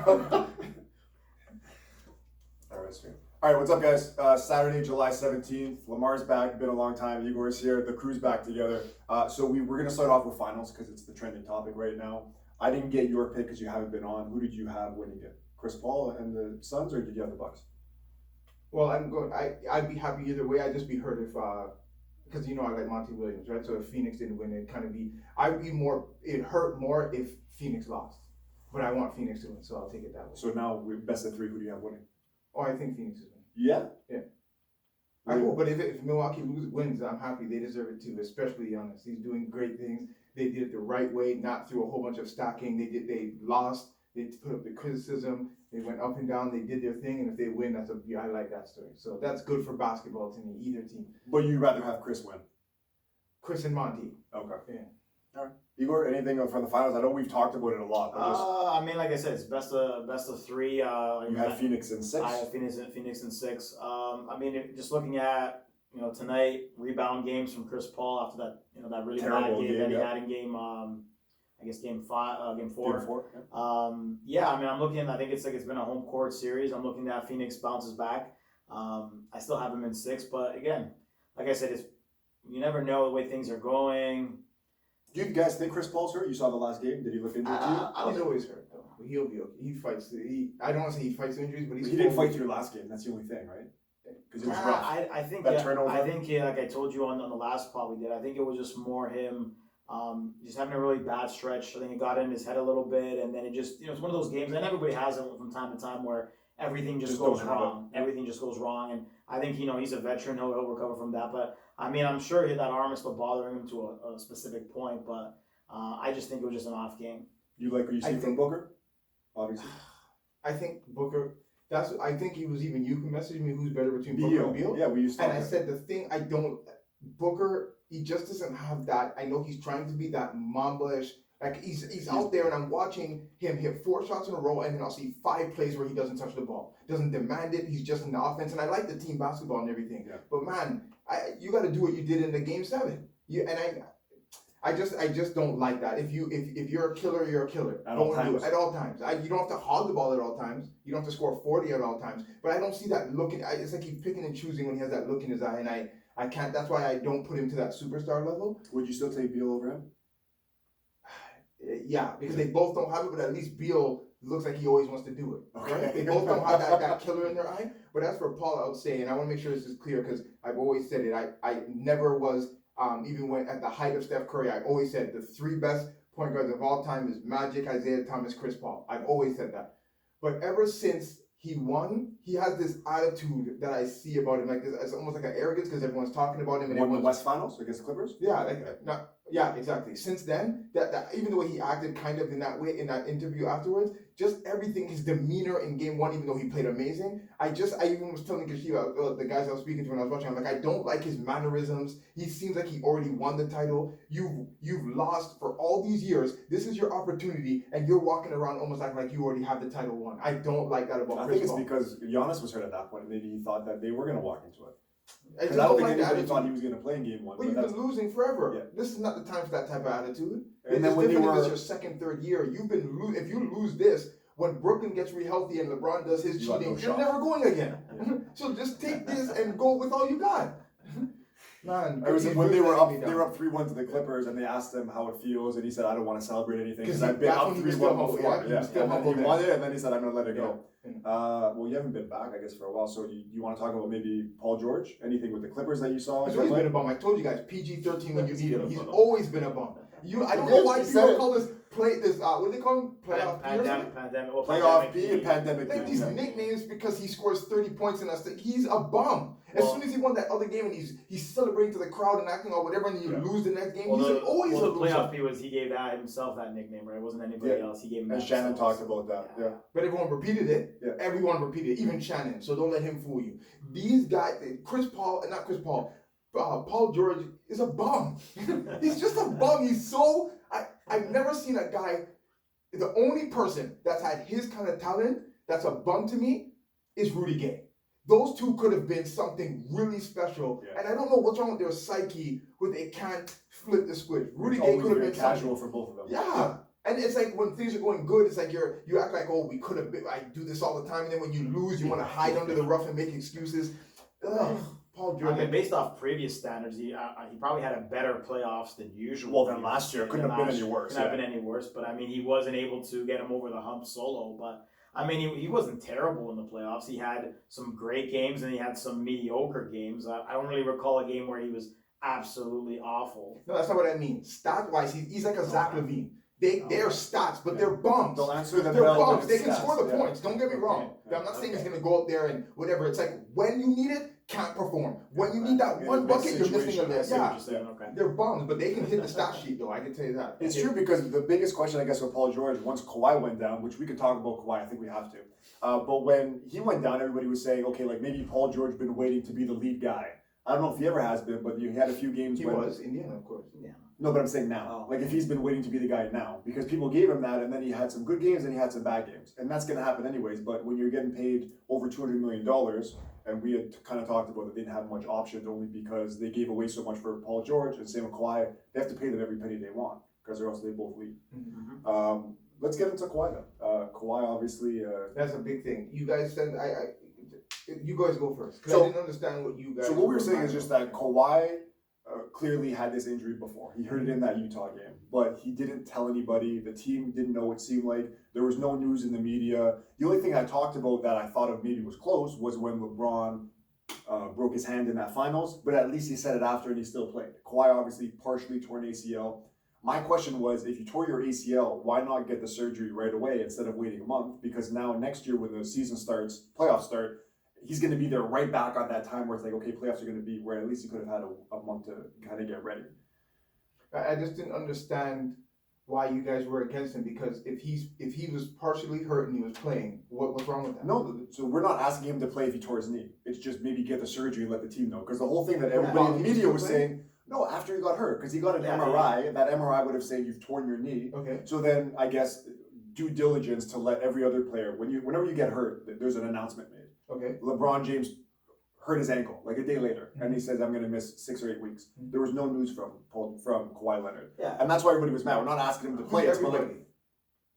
All right, what's up, guys? Saturday, July 17th. Lamar's back. Been a long time. Igor's here. The crew's back together. So we're going to start off with finals because it's the trending topic right now. I didn't get your pick because you haven't been on. Who did you have winning it? Chris Paul and the Suns, or did you have the Bucks? Well, I'd be happy either way. I'd just be hurt if because I like Monty Williams, right? So if Phoenix didn't win, it'd hurt more if Phoenix lost. But I want Phoenix to win, so I'll take it that way. So now we're best of three. Who do you have winning? Oh, I think Phoenix is winning. Yeah? Yeah. I hope, but if Milwaukee wins, I'm happy. They deserve it too, especially Giannis. He's doing great things. They did it the right way, not through a whole bunch of stacking. They lost. They put up the criticism. They went up and down. They did their thing, and if they win, I like that story. So that's good for basketball to me, either team. But you'd rather have Chris win? Chris and Monty. Okay. Yeah. All right. Igor, anything from the finals? I know we've talked about it a lot. But I mean, like I said, it's best of three. You had Phoenix in 6. I had Phoenix in 6. I mean, just looking at tonight, rebound games from Chris Paul after that really terrible bad game that he yeah. had in game game 4. Game 4. Yeah. I mean, I'm looking. I think it's been a home court series. I'm looking at Phoenix bounces back. I still have him in 6, but again, like I said, you never know the way things are going. Do you guys think Chris Paul's hurt? You saw the last game. Did he look into it to you? He's always hurt, though. He'll be okay. He fights. I don't want to say he fights injuries, but he didn't fight through last game. That's the only thing, right? Because it was rough. I think that turnover. I think like I told you on the last pod we did. I think it was just more him just having a really bad stretch. I think it got in his head a little bit, and then it just it's one of those games, and everybody has it from time to time where everything just goes wrong. Everything just goes wrong, and I think he's a veteran. He'll recover from that, but I mean I'm sure that arm is still bothering him to a specific point, but. I just think it was just an off game. You like what you see from Booker? Obviously. I think Booker. I think he was even you who messaged me who's better between Booker and Beal. Yeah, we used to. And I said the thing Booker. He just doesn't have that. I know he's trying to be that Mamba-ish. Like he's out there, and I'm watching him hit 4 shots in a row, and then I'll see 5 plays where he doesn't touch the ball, doesn't demand it. He's just in the offense, and I like the team basketball and everything. Yeah. But man, you got to do what you did in the game 7. I just don't like that. If you're a killer, you're a killer. At all times. At all times. You don't have to hog the ball at all times. You don't have to score 40 at all times. But I don't see that looking. It's like he's picking and choosing when he has that look in his eye, and I can't. That's why I don't put him to that superstar level. Would you still take Beal over him? Yeah, because they both don't have it, but at least Beal looks like he always wants to do it. Okay. Right? They both don't have that killer in their eye. But as for Paul, I would say, and I want to make sure this is clear because I've always said it. I never was. Even when at the height of Steph Curry, I always said the 3 best point guards of all time is Magic, Isaiah Thomas, Chris Paul. I've always said that. But ever since he won, he has this attitude that I see about him. Like it's almost like an arrogance because everyone's talking about him. And won the West Finals against the Clippers? Yeah, yeah, exactly. Since then, that even the way he acted kind of in that way in that interview afterwards, just everything, his demeanor in game 1, even though he played amazing. I even was telling Kashiva, the guys I was speaking to when I was watching, I'm like, I don't like his mannerisms. He seems like he already won the title. You've lost for all these years. This is your opportunity, and you're walking around almost like you already have the title won. I don't like that about Chris Paul. I think it's because Giannis was hurt at that point. Maybe he thought that they were going to walk into it. I don't think anybody thought he was going to play in game 1. But you've been losing forever. Yeah. This is not the time for that type of attitude. And then when it's your second, third year, you've been if you lose this, when Brooklyn gets re-healthy and LeBron does his cheating, you're never going again. Yeah. So just take this and go with all you got. Man, when they were up 3-1 to the Clippers, and they asked him how it feels, and he said, "I don't want to celebrate anything because I've been up 3-1 before." Yeah, and then he won it, and then he said, "I'm gonna let it go." Well, you haven't been back, I guess, for a while. So you want to talk about maybe Paul George? Anything with the Clippers that you saw? He's always been a bum. I told you guys, PG-13 when you need him. He's always been a bum. I don't know why people call this what do they call him? Playoff B and pandemic. They have these nicknames because he scores 30 points in us. He's a bum. As soon as he won that other game and he's celebrating to the crowd and acting or whatever, and you lose the next game, he's always a loser. Playoff B he gave himself that nickname, right? It wasn't anybody else. He gave him that. And Shannon talked about that. Yeah. But everyone repeated it. Yeah. Everyone repeated it, even Shannon. So don't let him fool you. These guys, Paul George is a bum. He's just a bum. I've never seen a guy. The only person that's had his kind of talent that's a bum to me is Rudy Gay. Those two could have been something really special. Yeah. And I don't know what's wrong with their psyche where they can't flip the switch. Rudy Gay could have been casual for both of them. Yeah. And it's like when things are going good, it's like you act like, oh, we could have been, I do this all the time, and then when you lose, you want to hide under the rough and make excuses. Ugh, Paul George. I mean, based off previous standards, he probably had a better playoffs than usual. Well, than last year. Couldn't have been any worse. Couldn't have been any worse. But I mean, he wasn't able to get him over the hump solo. But I mean, he wasn't terrible in the playoffs. He had some great games and he had some mediocre games. I don't really recall a game where he was absolutely awful. No, that's not what I mean. Stat wise, he's like a Zach LaVine. They're stats, but they're bums. They'll answer the They're bell bums. with They can stats, score the yeah. points. Don't get me wrong. Okay. I'm not saying he's going to go out there and whatever. It's like when you need it, can't perform. When you need that In one a big bucket, you're missing a situation, I list. see what Yeah, You're saying, okay. they're bums, but they can hit the stat sheet though. I can tell you that. It's true because the biggest question, I guess, with Paul George, once Kawhi went down, which we could talk about Kawhi, I think we have to. But when he went down, everybody was saying, okay, like maybe Paul George been waiting to be the lead guy. I don't know if he ever has been, but you had a few games He when... was Indiana, of course. Yeah. No, but I'm saying now. Oh. Like if he's been waiting to be the guy now. Because people gave him that and then he had some good games and he had some bad games. And that's going to happen anyways. But when you're getting paid over $200 million, and we had kind of talked about that they didn't have much options only because they gave away so much for Paul George and same with Kawhi, they have to pay them every penny they want because or else they both leave. Mm-hmm. Let's get into Kawhi then. Kawhi obviously... That's a big thing. You guys said you guys go first because So- I didn't understand what you guys. So what we were saying back is just on. that Kawhi clearly had this injury before. He heard it in that Utah game, but he didn't tell anybody. The team didn't know. It seemed like there was no news in the media. The only thing I talked about that I thought of maybe was close was when LeBron broke his hand in that finals, but at least he said it after and he still played. Kawhi obviously partially torn ACL. My question was, if you tore your ACL, why not get the surgery right away instead of waiting a month? Because now next year when the season starts, playoffs start, he's going to be there right back on that time where it's like, okay, playoffs are going to be where at least he could have had a month to kind of get ready. I just didn't understand why you guys were against him because if he was partially hurt and he was playing, what's wrong with that? No, so we're not asking him to play if he tore his knee. It's just maybe get the surgery and let the team know. Because the whole thing that everybody in the media was saying, no, after he got hurt, because he got an MRI, and that MRI would have said you've torn your knee. Okay. So then I guess due diligence to let every other player, whenever you get hurt, there's an announcement made. Okay. LeBron James hurt his ankle like a day later, and he says, I'm going to miss 6 or 8 weeks. There was no news from Kawhi Leonard. Yeah. And that's why everybody was mad. We're not asking him to play. It's but like Everybody.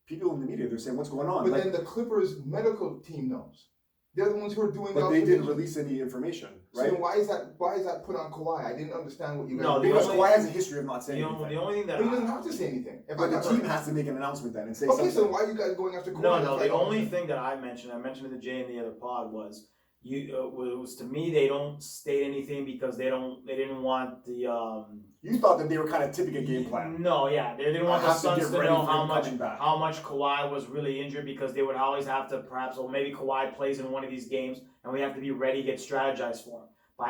people in the media, they're saying, what's going on? But Like, then the Clippers medical team knows. They're the ones who are doing. but the they didn't observations. release any information, So right? then why is that put on Kawhi? I didn't understand what you guys. No, were the doing. Because only- Kawhi has a history of not saying The anything. only thing that But he doesn't have to say anything. If But I the got team hurt. has to make an announcement then and say Okay, something. so why are you guys going after Kawhi? No, That's the like- only thing that I mentioned to Jay in the other pod was was to me they don't state anything because they didn't want the You thought that they were kind of tipping a game plan. No, yeah, they didn't want I the have to Suns get to ready know for him coming back. how much Kawhi was really injured because they would always have to perhaps, well, maybe Kawhi plays in one of these games and we have to be ready, get strategized for him.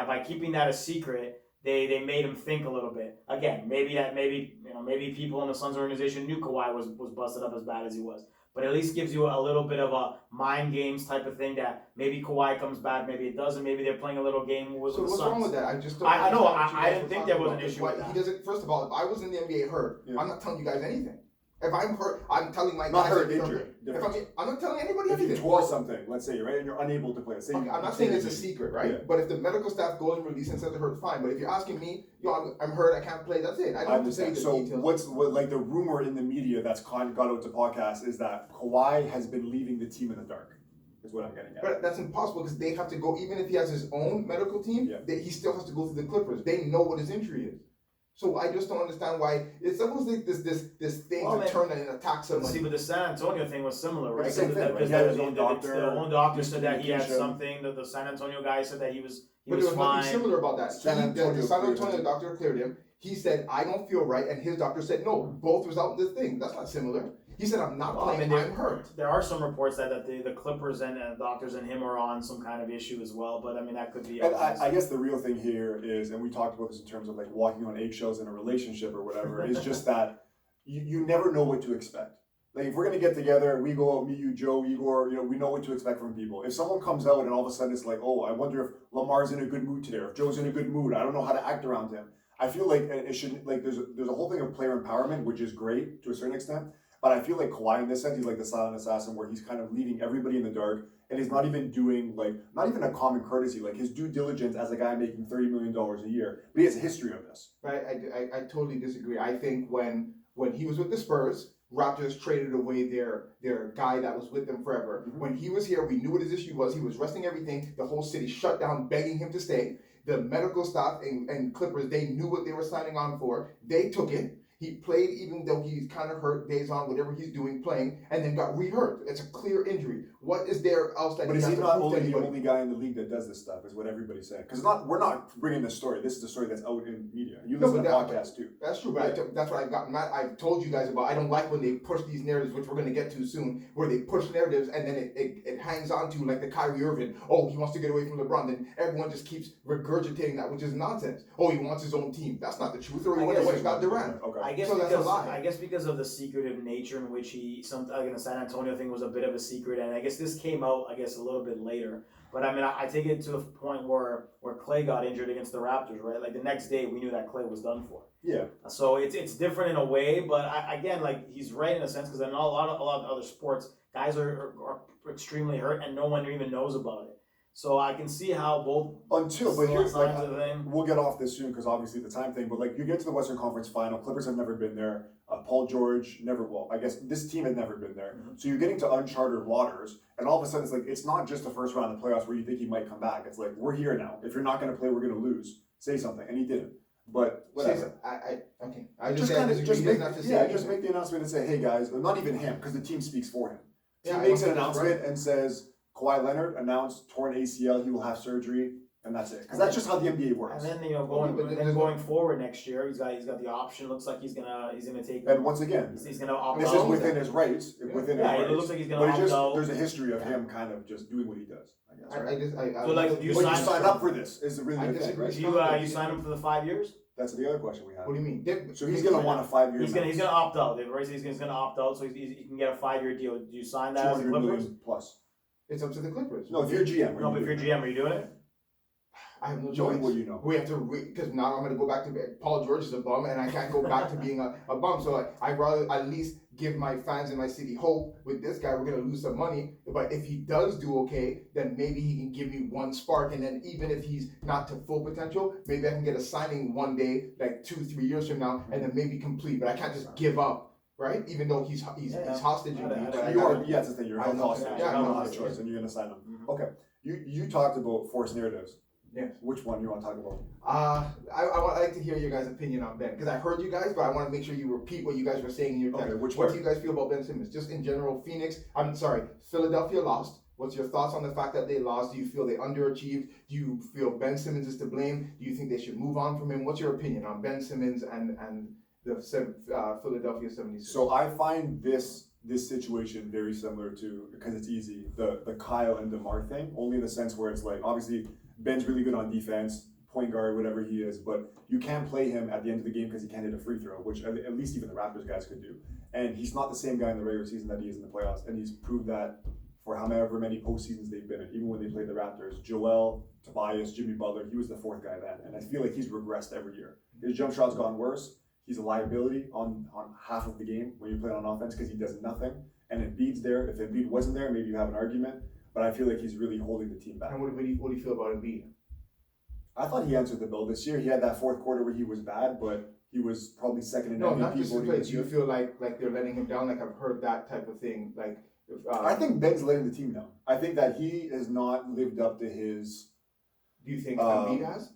By keeping that a secret, they made him think a little bit. Again, maybe people in the Suns organization knew Kawhi was busted up as bad as he was. But at least gives you a little bit of a mind games type of thing that maybe Kawhi comes back, maybe it doesn't, maybe they're playing a little game with So the what's Suns. wrong with that? I just don't. I know, understand what you I guys didn't were think talking there was about. an issue Why- with that. He doesn't. First of all, if I was in the NBA hurt, Yeah. I'm not telling you guys anything. If I'm hurt, I'm telling my Not guys. hurt, that, you know, injured. If I'm not telling anybody If you anything. tore something, let's say, right, and you're unable to play. Say Okay, you- I'm not say saying you it's a did. secret, right? Yeah. But if the medical staff goes and releases and says it hurt, fine. But if you're asking me, I'm hurt, I can't play. That's it. I don't have to say the So details. like the rumor in the media that's got out to podcast is that Kawhi has been leaving the team in the dark. Is what I'm getting at. But that's impossible because they have to go. Even if he has his own medical team, Yeah. he still has to go through the Clippers. They know what his injury is. So I just don't understand why it's almost like this thing Well, to man, turn and attack somebody. See, but the San Antonio thing was similar, right? It's the same thing, right? Because He had his the- own the- doctor, The own doctor said that he had miscommunication. something. The San Antonio guy said that he was But there was fine. nothing similar about that. San The Antonio San cleared Antonio him. doctor cleared him. He said, I don't feel right. And his doctor said, no, both was out in the thing. That's not similar. He said, I'm not Well, I playing, mean, I'm hurt. There are some reports that the Clippers and doctors and him are on some kind of issue as well, but I mean that could be. And I guess the real thing here is, and we talked about this in terms of like walking on eggshells in a relationship or whatever, is just that you never know what to expect. Like if we're gonna get together, we go out, me, you, Joe, Igor, we know what to expect from people. If someone comes out and all of a sudden it's like, oh, I wonder if Lamar's in a good mood today, or if Joe's in a good mood, I don't know how to act around him. I feel like it should like there's a whole thing of player empowerment, which is great to a certain extent. But I feel like Kawhi in this sense, he's like the silent assassin where he's kind of leaving everybody in the dark and he's not even doing not even a common courtesy, like his due diligence as a guy making $30 million a year. But he has a history of this. Right? I totally disagree. I think when he was with the Spurs, Raptors traded away their guy that was with them forever. Mhm. When he was here, we knew what his issue was. He was resting everything. The whole city shut down, begging him to stay. The medical staff and Clippers, they knew what they were signing on for. They took it. He played even though he's kind of hurt, days on, whatever he's doing, playing, and then got re-hurt. It's a clear injury. What is there else that But he is has he to not prove to only the anybody? only guy in the league that does this stuff? Is what everybody's saying. Because we're not bringing this story. This is the story that's out in media. You No, listen to but podcasts too. That's true, but that's what I've gotten mad. I've told you guys about. I don't like when they push these narratives, which we're going to get to soon, where they push narratives and then it hangs on to like the Kyrie Irving. Oh, he wants to get away from LeBron. Then everyone just keeps regurgitating that, which is nonsense. Oh, he wants his own team. That's not the truth. Or he I wants guess- he's got Durant. Okay. I guess So that's a lie. I guess because of the secretive nature in which again, the San Antonio thing was a bit of a secret, and I guess this came out, I guess, a little bit later. But I mean, I take it to a point where Clay got injured against the Raptors, right? Like the next day, we knew that Clay was done for. Yeah. So it's different in a way, but again, like he's right in a sense because in a lot of other sports, guys are extremely hurt and no one even knows about it. So I can see how both But here's like, sides of the thing. we'll get off this soon because obviously the time thing. But like, you get to the Western Conference Final. Clippers have never been there. Paul George never. Well, I guess this team had never been there. Mhm. So you're getting to uncharted waters, and all of a sudden it's like it's not just the first round of the playoffs where you think he might come back. It's like we're here now. If you're not going to play, we're going to lose. Say something, and he didn't. But whatever. Okay. I Just understand kind this. of just He make doesn't have to say just anything. make the announcement and say, hey guys, not even him because the team speaks for him. He Yeah, I makes don't an think that's announcement and says Kawhi Leonard announced torn ACL, he will have surgery, and that's it. Because that's just how the NBA works. And then But going forward next year, he's got the option. Looks like he's gonna take. And once again, He's gonna opt this out. is within his rights. Within Yeah, his it rights. looks like he's gonna But opt out. there's a history of him kind of just doing what he does. I guess. Right? So, like, do you But you sign- signed up for this. Is really I the thing, disagree. right? You sign him for the 5 years. That's the other question we have. What do you mean? So he's gonna want a 5-year. He's gonna opt out. They've already said he's gonna opt out, so he can get a 5-year deal. Do you sign that as a 200 Clippers? million plus. It's up to the Clippers. No, if you're GM. No, but if you're GM, are you doing it? I have no choice. Knowing what you know. We have to because now I'm going to go back to Paul George is a bum, and I can't go back to being a bum. So I'd rather at least give my fans in my city hope. With this guy, we're going to lose some money, but if he does do okay, then maybe he can give me one spark, and then even if he's not to full potential, maybe I can get a signing one day, like 2-3 years from now, and then maybe complete. But I can't just give up, right? Even though he's hostage. That's the thing. You're I held know, hostage. yeah, You I don't know. have a choice, and you're gonna sign him. Mhm. Okay. You talked about forced narratives. Yes. Which one do you want to talk about? I like to hear your guys' opinion on Ben because I heard you guys, but I want to make sure you repeat what you guys were saying in your text. Okay, which what part? do you guys feel about Ben Simmons? Just in general, Philadelphia lost. What's your thoughts on the fact that they lost? Do you feel they underachieved? Do you feel Ben Simmons is to blame? Do you think they should move on from him? What's your opinion on Ben Simmons and the Philadelphia 76ers? So I find this situation very similar to, because it's easy, the Kyle and DeMar thing, only in the sense where it's like, obviously Ben's really good on defense, point guard, whatever he is, but you can't play him at the end of the game because he can't hit a free throw, which at least even the Raptors guys could do. And he's not the same guy in the regular season that he is in the playoffs, and he's proved that for however many postseasons they've been in, even when they played the Raptors. Joel, Tobias, Jimmy Butler, he was the fourth guy then, and I feel like he's regressed every year. His jump shot's gone worse. He's a liability on half of the game when you play on offense because he does nothing. And Embiid's there. If Embiid wasn't there, maybe you have an argument. But I feel like he's really holding the team back. And what do you feel about Embiid? I thought he answered the bill this year. He had that fourth quarter where he was bad, but he was probably second in No, MVP not just voting play. this Do you year. feel like they're letting him down? Like I've heard that type of thing. Like I think Ben's letting the team down. I think that he has not lived up to his. do you think um, Embiid has?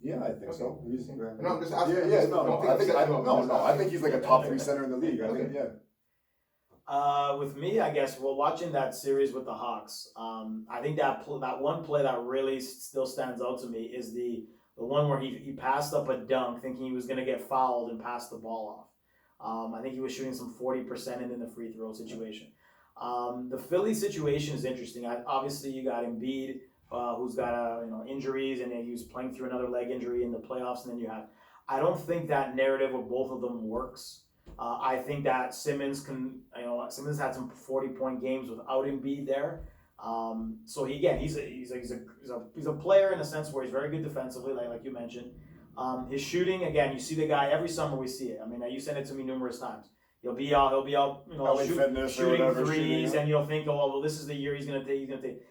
Yeah, I think so. Okay. He's, No, I'm just asking. yeah, no, Don't no. I think I'm setting you up. I think he's like a top 3 center in the league. I think, Okay. yeah. With me, I guess, watching that series with the Hawks, I think that one play that really still stands out to me is the one where he passed up a dunk thinking he was going to get fouled and passed the ball off. I think he was shooting some 40% in the free throw situation. The Philly situation is interesting. Obviously, you got Embiid, who's got injuries, and then he was playing through another leg injury in the playoffs, and then you have. I don't think that narrative of both of them works. I think that Simmons Simmons had some 40-point games without Embiid there. So he's a player in a sense where he's very good defensively, like you mentioned. His shooting, again, you see the guy every summer. We see it. I mean, you sent it to me numerous times. He'll be out, shooting threes, and you'll think, oh, well, this is the year he's gonna take.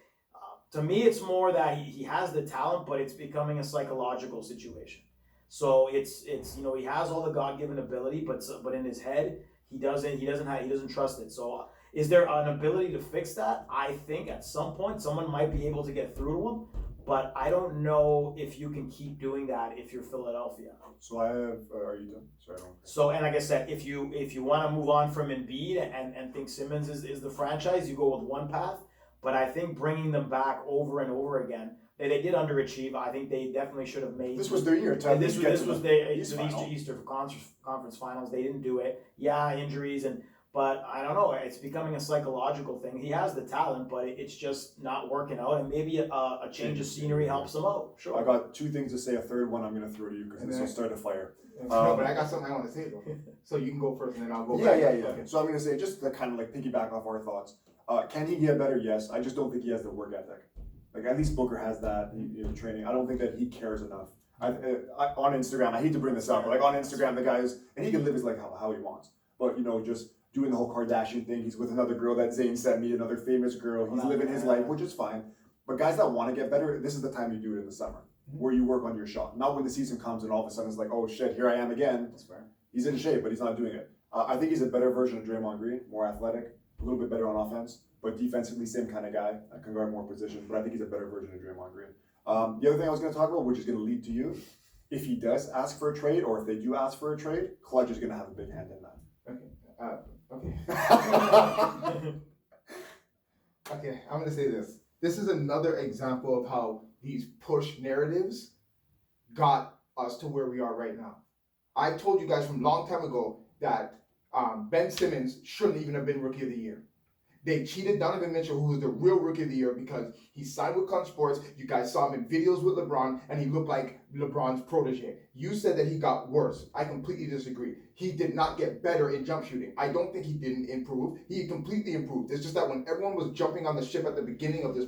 To me, it's more that he has the talent, but it's becoming a psychological situation. So it's he has all the God-given ability, but in his head, He doesn't trust it. So is there an ability to fix that? I think at some point someone might be able to get through to him, but I don't know if you can keep doing that if you're Philadelphia. So I have. Are you done? Sorry. I don't. So, and like I said, if you want to move on from Embiid and think Simmons is the franchise, you go with one path. But I think bringing them back over and over again, they did underachieve. I think they definitely should have made. This was their year. This was the East Eastern Conference Finals. They didn't do it. Yeah, injuries but I don't know. It's becoming a psychological thing. He has the talent, but it's just not working out. And maybe a change of scenery helps him out. Sure. I got two things to say. A third one I'm going to throw to you because this will start a fire. No, but I got something I want to say though. So you can go first, and then I'll go. Yeah. Okay. So I'm going to say just to kind of like piggyback off our thoughts. Can he get better? Yes. I just don't think he has the work ethic. Like at least Booker has that training. I don't think that he cares enough. On Instagram, I hate to bring this up, but like on Instagram, the guy is, and he can live his life how he wants. But just doing the whole Kardashian thing. He's with another girl that Zayn sent me, another famous girl. He's living his life, which is fine. But guys that want to get better, this is the time you do it in the summer, where you work on your shot. Not when the season comes and all of a sudden it's like, oh shit, here I am again. That's fair. He's in shape, but he's not doing it. I think he's a better version of Draymond Green, more athletic, a little bit better on offense, but defensively same kind of guy. I can guard more positions, but I think he's a better version of Draymond Green. The other thing I was going to talk about, which is going to lead to you, if he does ask for a trade, or if they do ask for a trade, Clutch is going to have a big hand in that. Okay. Okay, I'm gonna say this. This is another example of how these push narratives got us to where we are right now. I told you guys from a long time ago that Ben Simmons shouldn't even have been Rookie of the Year. They cheated Donovan Mitchell, who was the real Rookie of the Year, because he signed with Clutch Sports. You guys saw him in videos with LeBron, and he looked like LeBron's protege. You said that he got worse. I completely disagree. He did not get better in jump shooting. I don't think he didn't improve. He completely improved. It's just that when everyone was jumping on the ship at the beginning of this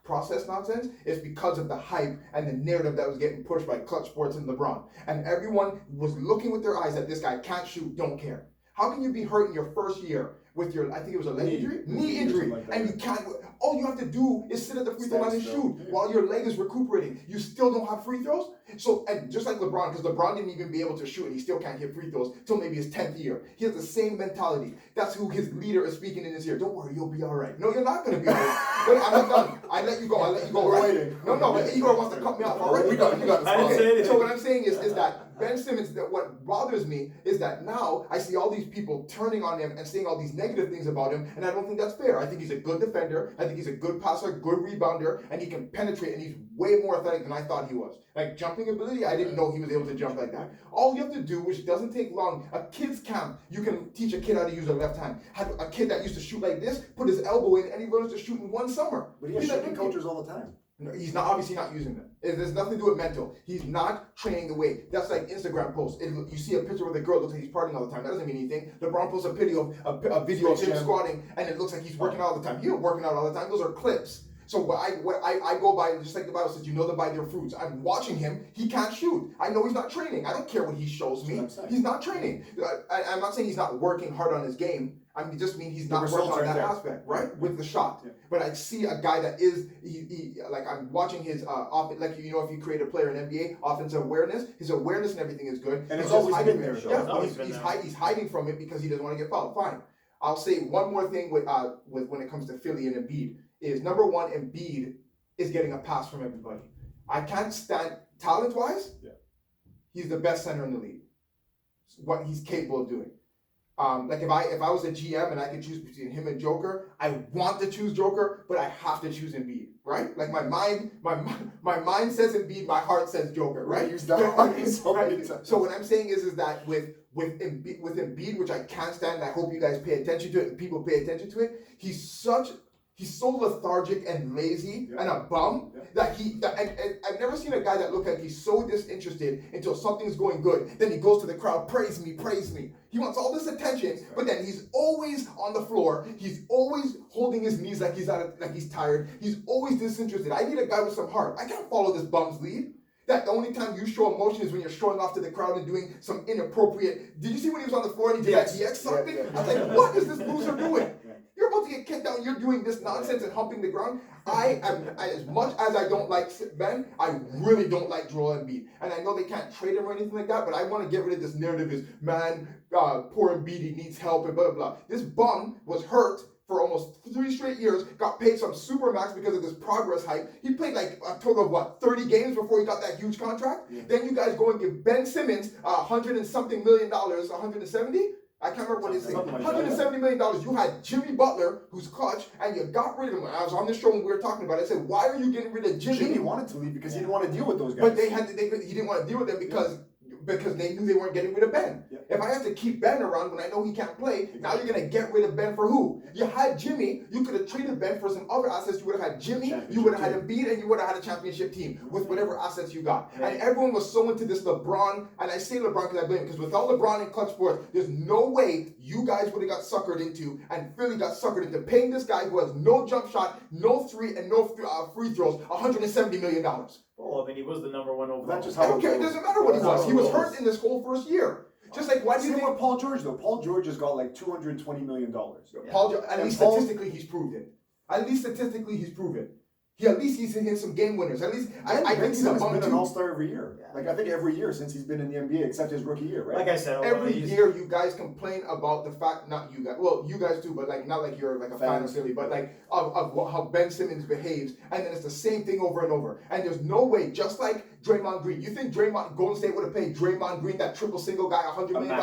process nonsense, it's because of the hype and the narrative that was getting pushed by Clutch Sports and LeBron. And everyone was looking with their eyes that this guy can't shoot, don't care. How can you be hurt in your first year with your, I think it was a leg injury? Knee injury. Like and you can't, all you have to do is sit at the free throw line and shoot while your leg is recuperating. You still don't have free throws? So, and just like LeBron, because LeBron didn't even be able to shoot and he still can't hit free throws till maybe his 10th year. He has the same mentality. That's who his leader is speaking in his ear. Don't worry, you'll be all right. No, you're not going to be all right. But I'm not done. I let you go. We're waiting. No, but Igor wants to cut me off already. You got this. Okay, so what I'm saying is that Ben Simmons, what bothers me is that now I see all these people turning on him and saying all these negative things about him, and I don't think that's fair. I think he's a good defender. I think he's a good passer, good rebounder, and he can penetrate, and he's way more athletic than I thought he was. Like jumping ability, I didn't know he was able to jump like that. All you have to do, which doesn't take long, a kid's camp, you can teach a kid how to use a left hand. Have a kid that used to shoot like this, put his elbow in, and he learns to shoot in one summer. But he has shooting coaches all the time. No, he's not obviously not using them. There's nothing to do with mental. He's not training the way. That's like Instagram posts. You see a picture with a girl, looks like he's partying all the time. That doesn't mean anything. LeBron posts a video of him squatting, and it looks like he's working out all the time. He ain't working out all the time. Those are clips. So what I go by, just like the Bible says, you know them by their fruits. I'm watching him. He can't shoot. I know he's not training. I don't care what he shows me. He's not training. I'm not saying he's not working hard on his game. I mean, just mean he's not working on that aspect, right? With the shot. Yeah. But I see a guy that is, like I'm watching his, like, if you create a player in NBA, offensive awareness, his awareness and everything is good. And it's always been there. Yeah, he's hiding from it because he doesn't want to get fouled. Fine. I'll say one more thing with when it comes to Philly and Embiid is number one, Embiid is getting a pass from everybody. I can't stand talent-wise. Yeah. He's the best center in the league. It's what he's capable of doing. Like if I was a GM and I could choose between him and Joker, I want to choose Joker, but I have to choose Embiid, right? Like my mind says Embiid, my heart says Joker, right? So what I'm saying is that with Embiid, which I can't stand, and I hope you guys pay attention to it and people pay attention to it, he's so lethargic and lazy and a bum that and I've never seen a guy that looked like he's so disinterested until something's going good. Then he goes to the crowd, praise me. He wants all this attention, but then he's always on the floor. He's always holding his knees like he's tired. He's always disinterested. I need a guy with some heart. I can't follow this bum's lead. That the only time you show emotion is when you're showing off to the crowd and doing some inappropriate. Did you see when he was on the floor and he did that DX something? I was like, what is this loser doing? You're about to get kicked out and you're doing this nonsense and humping the ground. As much as I don't like Ben, I really don't like Joel Embiid. And I know they can't trade him or anything like that, but I want to get rid of this narrative is, man, poor Embiid, he needs help and blah, blah, blah. This bum was hurt for almost 3 straight years, got paid some super max because of this progress hype. He played like a total of 30 games before he got that huge contract? Yeah. Then you guys go and give Ben Simmons $100 and something million, 170? I can't remember what he said. $170 million. You had Jimmy Butler, who's clutch, and you got rid of him. I was on this show when we were talking about it. I said, why are you getting rid of Jimmy? Jimmy wanted to leave because he didn't want to deal with those guys. But he didn't want to deal with them because they knew they weren't getting rid of Ben. Yeah. If I have to keep Ben around when I know he can't play, now you're going to get rid of Ben for who? You had Jimmy. You could have traded Ben for some other assets. You would have had Jimmy, you would have had Embiid, and you would have had a championship team with whatever assets you got. Right. And everyone was so into this LeBron, and I say LeBron because I blame him, because without LeBron and clutch sports, there's no way you guys would have got suckered into, and Philly got suckered into paying this guy who has no jump shot, no three, and no free throws, $170 million. Well, I mean, he was the number one overall. That's just I how don't care. It doesn't matter what he was. He was hurt in this whole first year. Just like, why do you think think with Paul George though? Paul George has got like $220 million. At least statistically he's proved it. At least statistically he's proven. At least he's hit some game winners. At least I think he's been an all-star every year. Yeah. Like I think every year since he's been in the NBA, except his rookie year, right? Like I said, every year you guys complain about the fact, not you guys, well you guys too, but like not like you're like a fan of Philly, but like of how Ben Simmons behaves, and then it's the same thing over and over. And there's no way, just like Draymond Green, you think Golden State would have paid Draymond Green, that triple single guy, $100 million?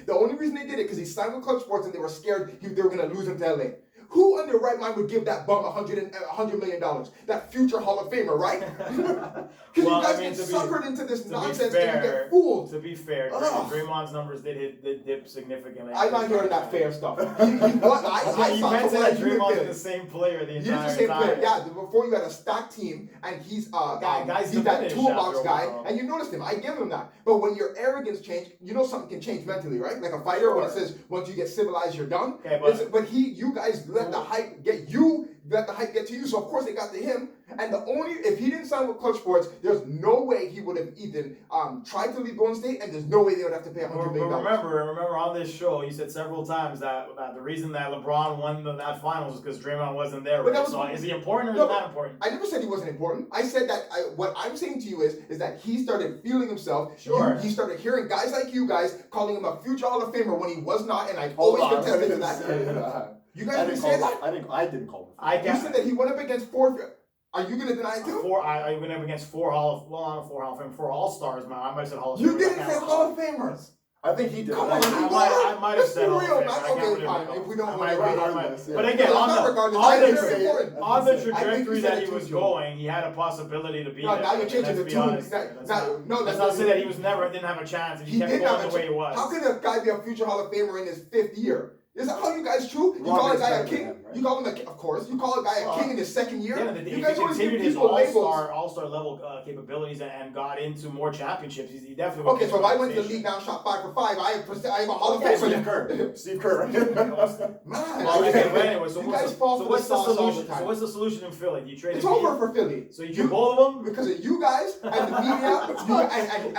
The only reason they did it because he signed with Clutch Sports and they were scared they were going to lose him to LA. Who in their right mind would give that bum $100 million? That future Hall of Famer, right? Because you guys get suckered into this nonsense and you get fooled. To be fair, Draymond's numbers did dip significantly. I'm not hearing that fair stuff. You mentioned that Draymond's the same player the entire time. He's the same player. Yeah, before you had a stacked team, and he's that toolbox guy, and you noticed him. I give him that. But when your arrogance change, you know something can change mentally, right? Like a fighter, when it says once you get civilized, you're done. Okay, but you guys let the hype get you. Let the hype get to you, so of course they got to him. And if he didn't sign with Clutch Sports, there's no way he would have even tried to leave Golden State, and there's no way they would have to pay $100 million. Remember on this show, you said several times that the reason that LeBron won that finals was because Draymond wasn't there. Right? So is he important or is he not important? I never said he wasn't important. I said that what I'm saying to you is that he started feeling himself. Sure. He started hearing guys like you guys calling him a future Hall of Famer when he was not, and I always contested to that. You guys didn't say that? I didn't call him. You said that he went up against four. Are you going to deny it too? I went up against four All-Stars, man. I might have said Hall of Famers. You didn't say Hall of Famers. I think he did. I might have said Hall of Famers. Okay, fine. If we don't want to But again, on the trajectory that he was going, he had a possibility to be there. Now you're changing the tune. Let's not say that he didn't have a chance if he kept going the way he was. How can a guy be a future Hall of Famer in his 5th year? Is that how you guys chew? You call a guy a king? You call him of course. You call a guy a king in his 2nd year? You guys always give people all-star level capabilities and got into more championships. He definitely. Okay, so if I went to the league now, shot 5 for 5, I am a Hall of Famer. Steve Kerr. Man, so you guys fall for the sauce all the time. So what's the solution in Philly? You trade. It's over for Philly. So you trade both of them because of you guys and the media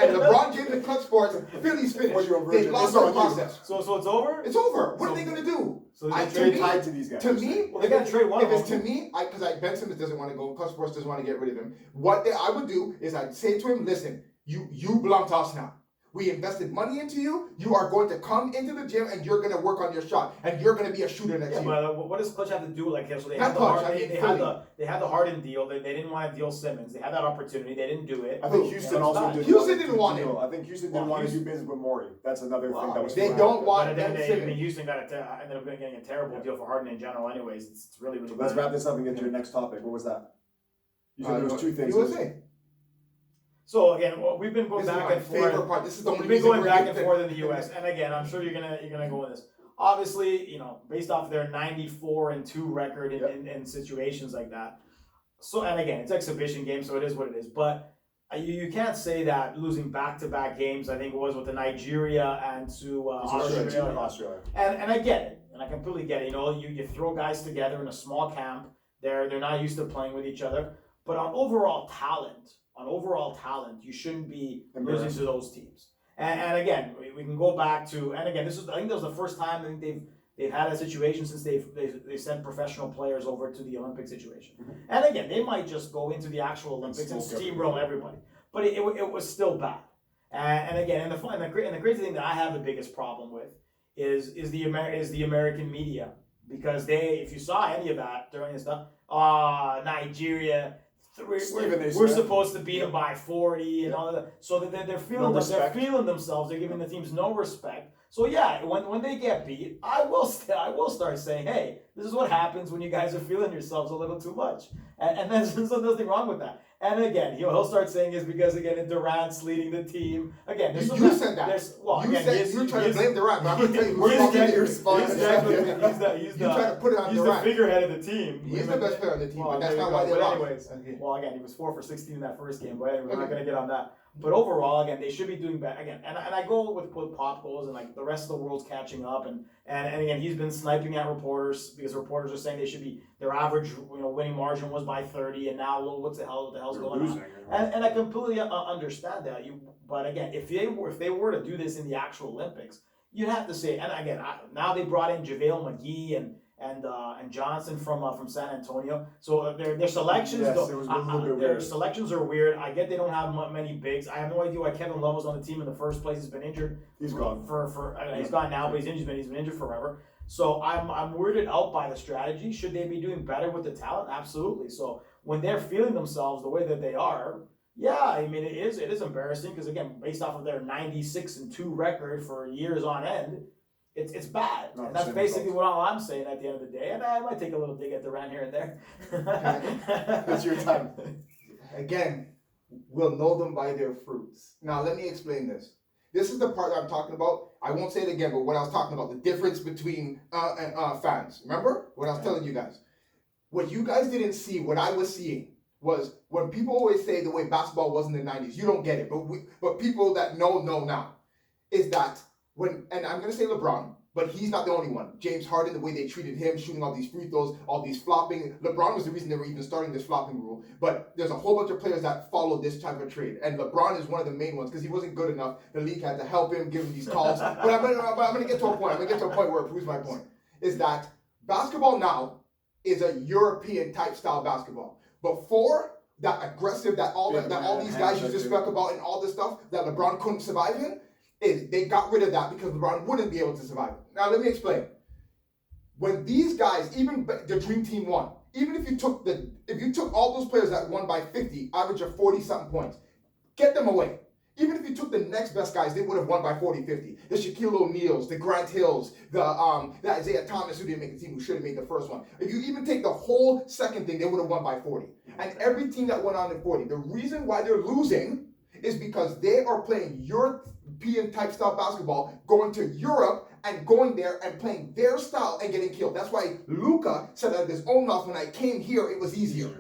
and LeBron James and Clutch Sports. Philly's finished. They lost our process. So it's over. It's over. What are they gonna do? So they trade tied to these guys. To me, well, they got to trade one. If it's to me, because Ben Simmons doesn't want to go, Clutch Sports doesn't want to get rid of him. What I would do is I'd say to him, listen, you belong to us now. We invested money into you. You are going to come into the gym and you're going to work on your shot and you're going to be a shooter next year. But what does Clutch have to do? So they had the Harden deal. They didn't want to deal Simmons. They had that opportunity. They didn't do it. I think Houston also did. Houston didn't want it. I think Houston didn't want to do business with Morey. That's another thing that was. They don't want Ben Simmons. I mean, Houston ended up getting a terrible deal for Harden in general. Anyways, it's really really. Let's wrap this up and get to your next topic. What was that? You said there was 2 things. So again, we've been going back and forth. This is the only we've been going back and forth in the U.S. And again, I'm sure you're gonna go with this. Obviously, based off their 94-2 record in situations like that. So and again, it's exhibition game, so it is what it is. But you can't say that losing back-to-back games. I think it was with the Nigeria and to Australia. And I get it, and I completely get it. You throw guys together in a small camp. They're not used to playing with each other. But on overall talent, you shouldn't be losing to those teams. And again, we can go back to, and again, I think that was the first time I think They've had a situation since they sent professional players over to the Olympic situation. Mhm. And again, they might just go into the actual Olympics and steamroll everybody. But it was still bad. And again, and the crazy thing that I have the biggest problem with is the American media, because if you saw any of that during this stuff, Nigeria, we're supposed to beat them by 40 and all that. So they're feeling themselves. They're giving the teams no respect. So yeah, when they get beat, I will start saying, hey, this is what happens when you guys are feeling yourselves a little too much, and there's nothing wrong with that. And again, he'll start saying it's because again Durant's leading the team. Again, You said that. You're trying to blame Durant, but I'm going to tell you who's get your response. He's trying to put it on he's Durant. the figurehead of the team. He's the best player on the team, Well, but that's there not you why go. they But lost. anyways, Okay. well, again, he was 4 for 16 in that first game. But anyway, we're not going to get on that. But overall, again, they should be doing better. Again, and I go with pop goals, and like the rest of the world's catching up, and again, he's been sniping at reporters because reporters are saying their average winning margin was by 30, and now what the hell's going on? And I completely understand that. But again, if they were to do this in the actual Olympics, you'd have to say. And again, now they brought in JaVale McGee and Johnson from San Antonio. So their selections, their selections are weird. I get they don't have many bigs. I have no idea why Kevin Love was on the team in the first place. He's been injured. He's gone. He's gone now, but he's been injured forever. So I'm weirded out by the strategy. Should they be doing better with the talent? Absolutely. So when they're feeling themselves the way that they are, yeah, I mean it is embarrassing because again, based off of their 96-2 record for years on end. It's bad. And that's basically what all I'm saying at the end of the day. And I might take a little dig at Durant here and there. It's your time. Again, we'll know them by their fruits. Now, let me explain this. This is the part that I'm talking about. I won't say it again, but what I was talking about, the difference between fans. Remember what I was telling you guys? What you guys didn't see, what I was seeing, was when people always say the way basketball was in the 90s, you don't get it. But people that know now, is that and I'm going to say LeBron, but he's not the only one. James Harden, the way they treated him, shooting all these free throws, all these flopping. LeBron was the reason they were even starting this flopping rule. But there's a whole bunch of players that followed this type of trade. And LeBron is one of the main ones because he wasn't good enough. The league had to help him, give him these calls. But I'm going to get to a point. I'm going to get to a point where it proves my point. Is that basketball now is a European type style basketball. Before, that aggressive, that all these guys you just spoke about and all this stuff that LeBron couldn't survive in, they got rid of that because LeBron wouldn't be able to survive. Now let me explain. When these guys, even the Dream Team won, even if you took all those players that won by 50, average of 40-something points, get them away. Even if you took the next best guys, they would have won by 40, 50. The Shaquille O'Neals, the Grant Hills, the Isaiah Thomas, who didn't make the team, who should have made the first one. If you even take the whole second thing, they would have won by 40. And every team that went on in 40, the reason why they're losing is because they are playing European type style basketball, going to Europe and going there and playing their style and getting killed. That's why Luka said out of his own mouth, when I came here, it was easier.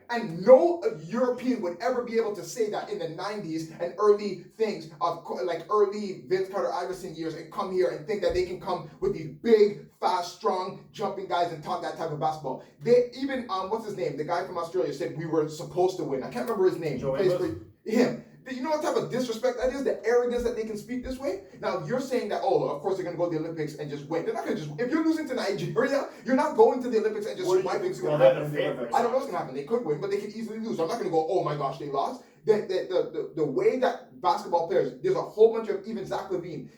And no European would ever be able to say that in the 90s and early things of like early Vince Carter Iverson years and come here and think that they can come with these big, fast, strong, jumping guys and talk that type of basketball. They even, what's his name? The guy from Australia said we were supposed to win. I can't remember his name. Joe He plays for him. You know what type of disrespect that is? The arrogance that they can speak this way? Now, you're saying that, of course they're going to go to the Olympics and just win. They're not going to just, if you're losing to Nigeria, you're not going to the Olympics and just swiping through. I don't know what's going to happen. They could win, but they could easily lose. I'm not going to go, oh my gosh, they lost. The way that basketball players, there's a whole bunch of, even Zach LaVine,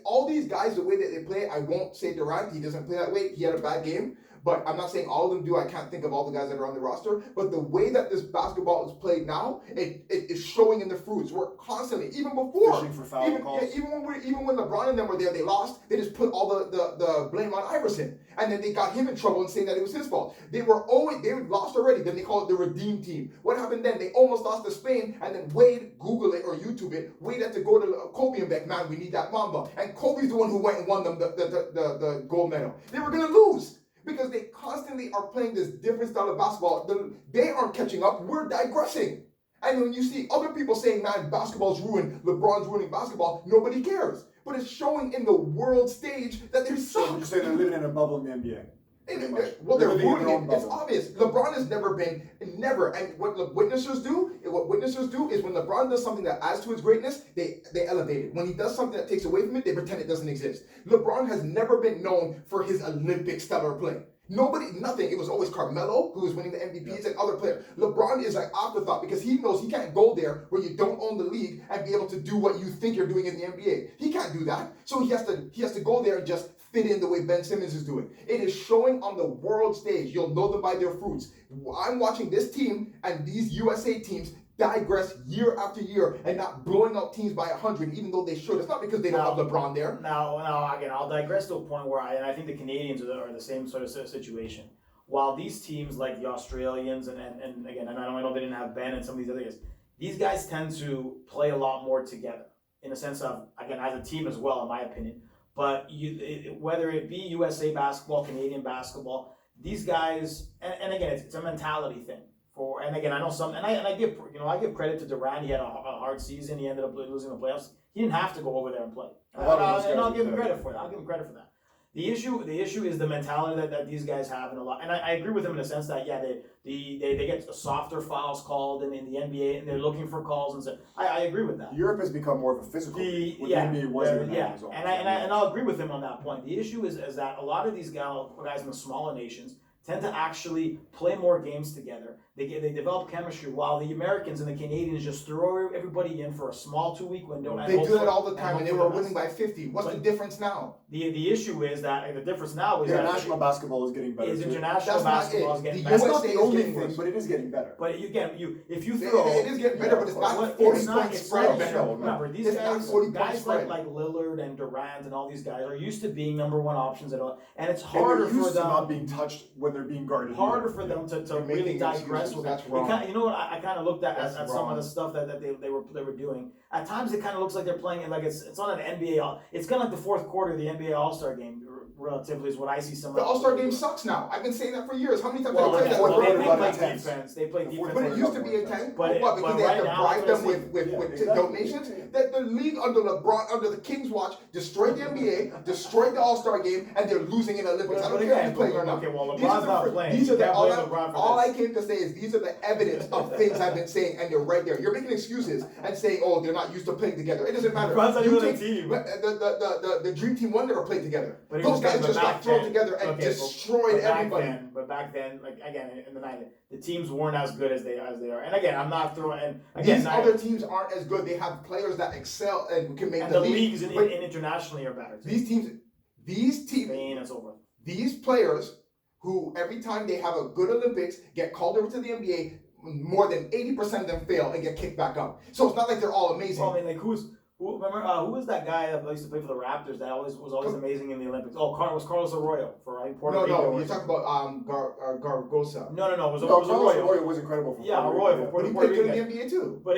all these guys, the way that they play, I won't say Durant, he doesn't play that way. He had a bad game. But I'm not saying all of them do. I can't think of all the guys that are on the roster. But the way that this basketball is played now, it is showing in the fruits. We're constantly, even before, fishing for foul calls. even when LeBron and them were there, they lost. They just put all the blame on Iverson, and then they got him in trouble and saying that it was his fault. They lost already. Then they called it the Redeem Team. What happened then? They almost lost to Spain, and then Wade, Google it or YouTube it. Wade had to go to Kobe and back. Man, we need that Mamba. And Kobe's the one who went and won them the gold medal. They were gonna lose. Because they constantly are playing this different style of basketball. They aren't catching up. We're digressing. And when you see other people saying, man, basketball's ruined, LeBron's ruining basketball, nobody cares. But it's showing in the world stage that there's So you say they're living in a bubble in the NBA. pretty much. Well, they're living in their ruining own it. It's bubble. obvious. LeBron has never, and what witnessers do is when LeBron does something that adds to his greatness, they elevate it. When he does something that takes away from it, they pretend it doesn't exist. LeBron has never been known for his Olympic stellar play. Nothing. It was always Carmelo who was winning the MVPs and other players. LeBron is an afterthought because he knows he can't go there where you don't own the league and be able to do what you think you're doing in the NBA. He can't do that. So he has to go there and just fit in the way Ben Simmons is doing. It is showing on the world stage. You'll know them by their fruits. I'm watching this team and these USA teams digress year after year and not blowing out teams by 100, even though they should. It's not because they don't have LeBron there. Now, again, I'll digress to a point where I think the Canadians are the same sort of situation. While these teams like the Australians and again, and I know they didn't have Ben and some of these other guys, these guys tend to play a lot more together in a sense of, again, as a team as well, in my opinion. But whether it be USA basketball, Canadian basketball, these guys, and again, it's a mentality thing. And again, I know some, and I give credit to Durant. He had a hard season. He ended up losing the playoffs. He didn't have to go over there and play. And I'll give him credit for that. I'll give him credit for that. The issue is the mentality that these guys have in a lot. And I agree with him in the sense that they get softer fouls called in the NBA and they're looking for calls and stuff. I agree with that. Europe has become more of a physical. The NBA wasn't. And I'll agree with him on that point. The issue is that a lot of these guys in the smaller nations tend to actually play more games together. They develop chemistry, while the Americans and the Canadians just throw everybody in for a small 2-week window. They do that all the time, and they were winning by 50. What's the difference now? The issue is that the difference now is that international basketball is getting better. International basketball is getting better. That's not the only thing, but it is getting better. But if you throw, it is getting better, but it's not 40-point spread. Remember, these guys like Lillard and Durant and all these guys are used to being number one options at all, and it's harder for them not being touched when they're being guarded. Harder for them to really digress with it. You know what? I kind of looked at some of the stuff that they were doing. At times, it kind of looks like they're playing it like it's on an NBA. It's kind of like the fourth quarter of the NBA All-Star game. Relatively is what I see. Some the All-Star game sucks now. I've been saying that for years. How many times have I played that? They play defense. They play defense. But it used to be a 10. But because they had to bribe them with donations. That the league under LeBron, under the Kings watch, destroyed the NBA, destroyed the All-Star game, and they're losing in Olympics. I don't care if he's playing or not. Okay, well, LeBron's not playing. All I came to say is these are the evidence of things I've been saying, and you're right there. You're making excuses and saying, oh, they're not used to playing together. It doesn't matter. LeBron's not even on a team. The Dream Team One never played together. Those guys just got thrown together and destroyed everybody. But back then, like again in the 90s, the teams weren't as good as they are. And again, I'm not throwing. And again, these other teams aren't as good. They have players that excel and can make the leagues in internationally are better. Too. These teams, Spain, it's over. These players who every time they have a good Olympics get called over to the NBA, more than 80% of them fail and get kicked back up. So it's not like they're all amazing. Well, I mean, like who was that guy that used to play for the Raptors that was always amazing in the Olympics? Oh, was Carlos Arroyo for Puerto Rico. No, you're talking about Gargosa. No, it was Carlos Arroyo. Arroyo was incredible for Arroyo for But he played good in the NBA too. But